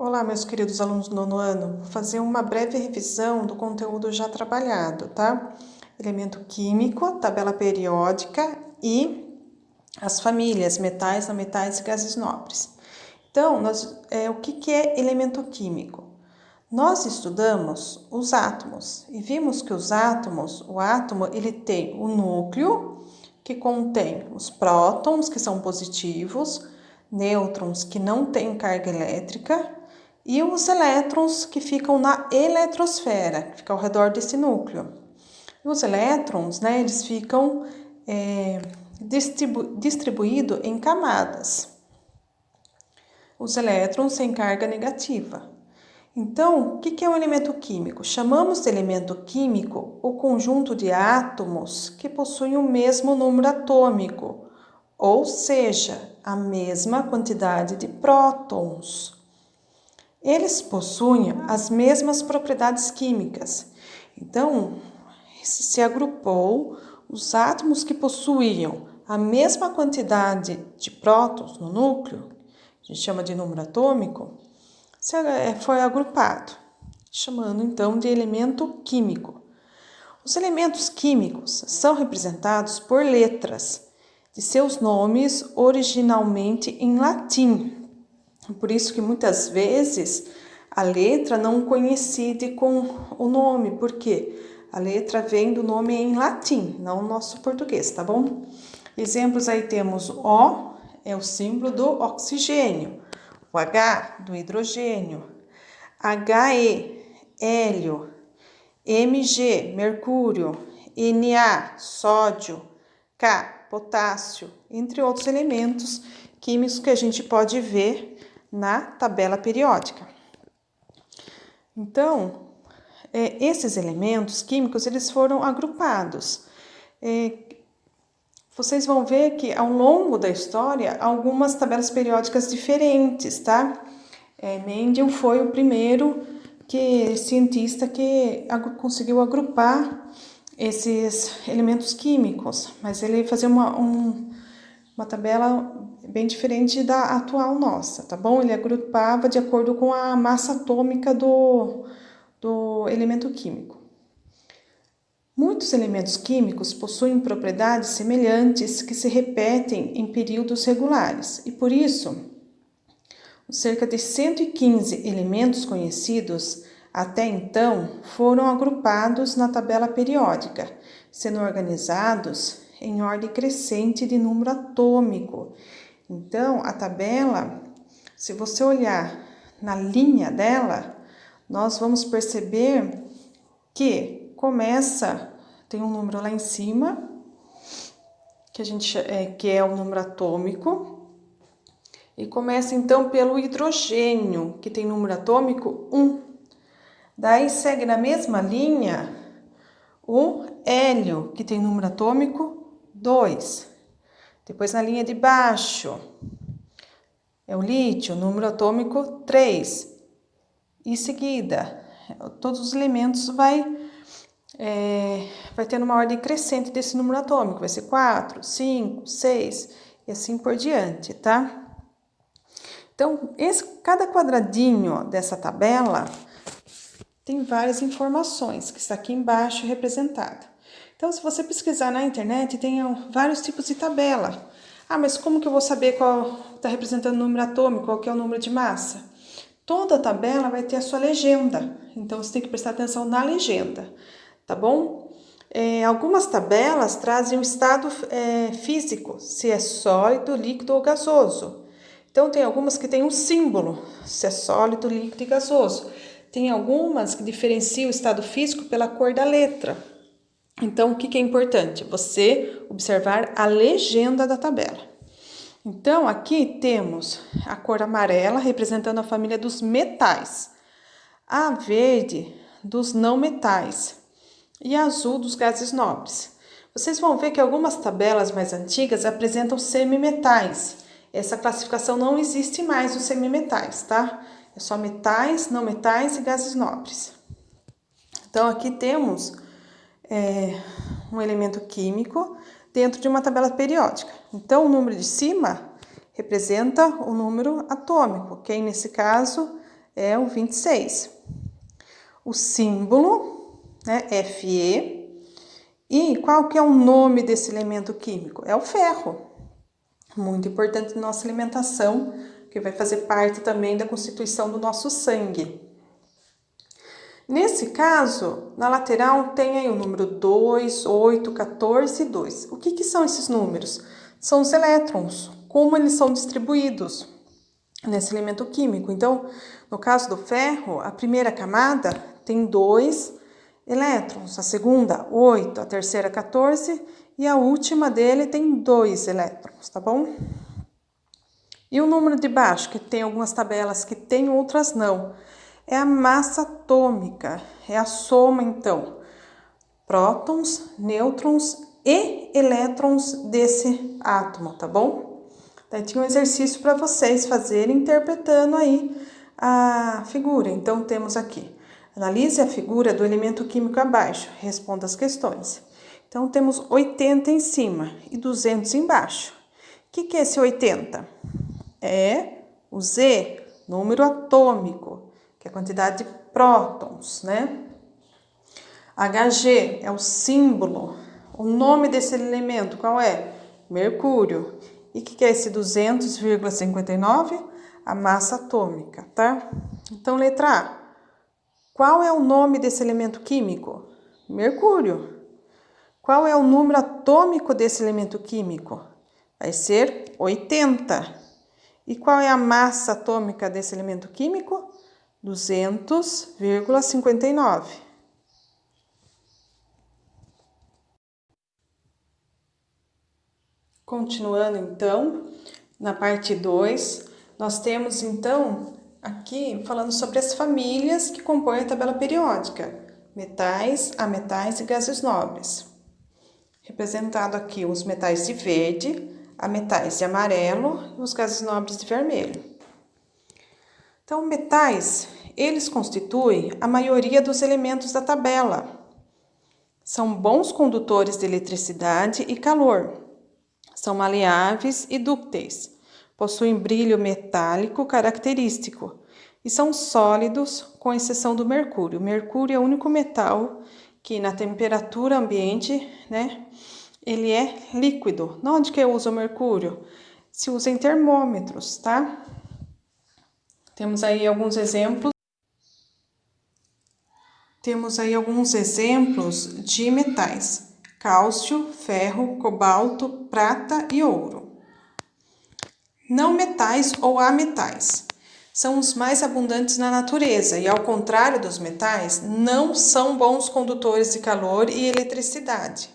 Olá, meus queridos alunos do nono ano. Vou fazer uma breve revisão do conteúdo já trabalhado, tá? Elemento químico, tabela periódica e as famílias, metais, não metais e gases nobres. Então, o que é elemento químico? Nós estudamos os átomos e vimos que o átomo, ele tem o núcleo, que contém os prótons, que são positivos, nêutrons, que não têm carga elétrica, e os elétrons, que ficam na eletrosfera, que fica ao redor desse núcleo. E os elétrons, eles ficam distribuídos em camadas. Os elétrons têm carga negativa. Então, o que é um elemento químico? Chamamos de elemento químico o conjunto de átomos que possuem o mesmo número atômico, ou seja, a mesma quantidade de prótons. Eles possuem as mesmas propriedades químicas. Então, se agrupou os átomos que possuíam a mesma quantidade de prótons no núcleo, a gente chama de número atômico, foi agrupado, chamando então de elemento químico. Os elementos químicos são representados por letras de seus nomes originalmente em latim. Por isso que muitas vezes a letra não coincide com o nome, porque a letra vem do nome em latim, não o nosso português, tá bom? Exemplos aí temos O, é o símbolo do oxigênio, o H, do hidrogênio, HE, hélio, Mg, mercúrio, Na, sódio, K, potássio, entre outros elementos químicos que a gente pode ver na tabela periódica. Então, esses elementos químicos, eles foram agrupados. Vocês vão ver que ao longo da história, algumas tabelas periódicas diferentes, tá? Mendel foi o primeiro cientista que conseguiu agrupar esses elementos químicos, mas ele fazia uma tabela bem diferente da atual nossa, tá bom? Ele agrupava de acordo com a massa atômica do elemento químico. Muitos elementos químicos possuem propriedades semelhantes que se repetem em períodos regulares e, por isso, cerca de 115 elementos conhecidos até então foram agrupados na tabela periódica, sendo organizados em ordem crescente de número atômico. Então, a tabela, se você olhar na linha dela, nós vamos perceber que tem um número lá em cima, que é o número atômico, e começa então pelo hidrogênio, que tem número atômico 1. Daí segue na mesma linha o hélio, que tem número atômico 2. Depois na linha de baixo é o lítio, número atômico 3. Em seguida, todos os elementos vai tendo uma ordem crescente desse número atômico, vai ser 4, 5, 6 e assim por diante, tá? Então, cada quadradinho dessa tabela tem várias informações que está aqui embaixo representada. Então, se você pesquisar na internet, tem vários tipos de tabela. Ah, mas como que eu vou saber qual está representando o número atômico, qual que é o número de massa? Toda tabela vai ter a sua legenda, então você tem que prestar atenção na legenda, tá bom? Algumas tabelas trazem o estado físico, se é sólido, líquido ou gasoso. Então, tem algumas que tem um símbolo, se é sólido, líquido e gasoso. Tem algumas que diferenciam o estado físico pela cor da letra. Então, o que é importante? Você observar a legenda da tabela. Então, aqui temos a cor amarela, representando a família dos metais, a verde dos não metais e a azul dos gases nobres. Vocês vão ver que algumas tabelas mais antigas apresentam semimetais. Essa classificação não existe mais os semimetais, tá? É só metais, não metais e gases nobres. Então, aqui temos um elemento químico dentro de uma tabela periódica. Então, o número de cima representa o número atômico, que nesse caso é o 26. O símbolo, né, Fe. E qual que é o nome desse elemento químico? É o ferro. Muito importante na nossa alimentação, que vai fazer parte também da constituição do nosso sangue. Nesse caso, na lateral tem aí o número 2, 8, 14 e 2. O que são esses números? São os elétrons, como eles são distribuídos nesse elemento químico. Então, no caso do ferro, a primeira camada tem 2 elétrons, a segunda 8, a terceira 14 e a última dele tem 2 elétrons, tá bom? E o número de baixo, que tem algumas tabelas que tem, outras não, é a massa atômica, é a soma, então, prótons, nêutrons e elétrons desse átomo, tá bom? Daí tinha um exercício para vocês fazerem interpretando aí a figura. Então, temos aqui, analise a figura do elemento químico abaixo, responda as questões. Então, temos 80 em cima e 200 embaixo. O que é esse 80? É o Z, número atômico, que é a quantidade de prótons, né? Hg é o símbolo. O nome desse elemento, qual é? Mercúrio. E o que é esse 200,59? A massa atômica, tá? Então, letra A. Qual é o nome desse elemento químico? Mercúrio. Qual é o número atômico desse elemento químico? Vai ser 80. E qual é a massa atômica desse elemento químico? 200,59. Continuando, então, na parte 2, nós temos, então, aqui falando sobre as famílias que compõem a tabela periódica: metais, ametais e gases nobres. Representado aqui os metais de verde, ametais de amarelo e os gases nobres de vermelho. Então, metais, eles constituem a maioria dos elementos da tabela. São bons condutores de eletricidade e calor. São maleáveis e dúcteis. Possuem brilho metálico característico e são sólidos, com exceção do mercúrio. O mercúrio é o único metal que na temperatura ambiente, né, ele é líquido. Onde que eu uso o mercúrio? Se usa em termômetros, tá? Temos aí alguns exemplos. Temos aí alguns exemplos de metais: cálcio, ferro, cobalto, prata e ouro. Não metais ou ametais são os mais abundantes na natureza e, ao contrário dos metais, não são bons condutores de calor e eletricidade.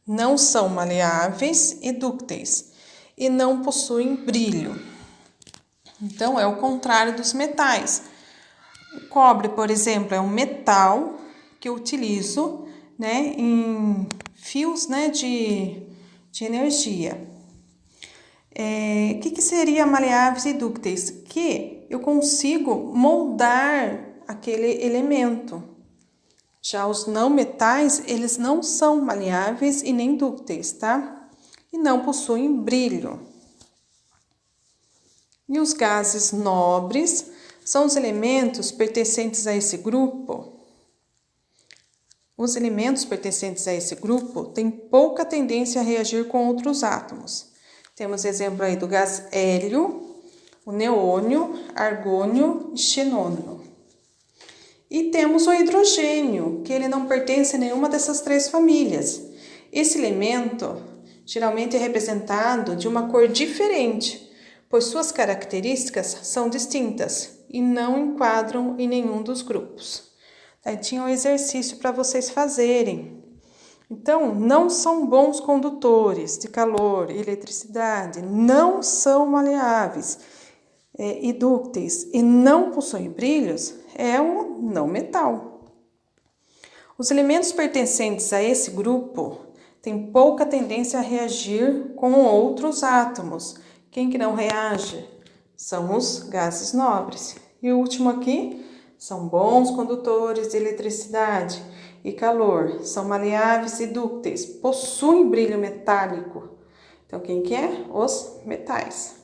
Não são maleáveis e dúcteis e não possuem brilho. Então, é o contrário dos metais. O cobre, por exemplo, é um metal que eu utilizo, né, em fios, né, de energia. O que seria maleáveis e dúcteis? Que eu consigo moldar aquele elemento. Já os não metais, eles não são maleáveis e nem dúcteis, tá? E não possuem brilho. E os gases nobres são os elementos pertencentes a esse grupo. Os elementos pertencentes a esse grupo têm pouca tendência a reagir com outros átomos. Temos exemplo aí do gás hélio, o neônio, argônio e xenônio. E temos o hidrogênio, que ele não pertence a nenhuma dessas três famílias. Esse elemento geralmente é representado de uma cor diferente, pois suas características são distintas e não enquadram em nenhum dos grupos. Aí tinha um exercício para vocês fazerem. Então, não são bons condutores de calor e eletricidade, não são maleáveis e dúcteis e não possuem brilhos, é um não metal. Os elementos pertencentes a esse grupo têm pouca tendência a reagir com outros átomos. Quem que não reage? São os gases nobres. E o último aqui, são bons condutores de eletricidade e calor, são maleáveis e dúcteis, possuem brilho metálico. Então, quem que é? Os metais.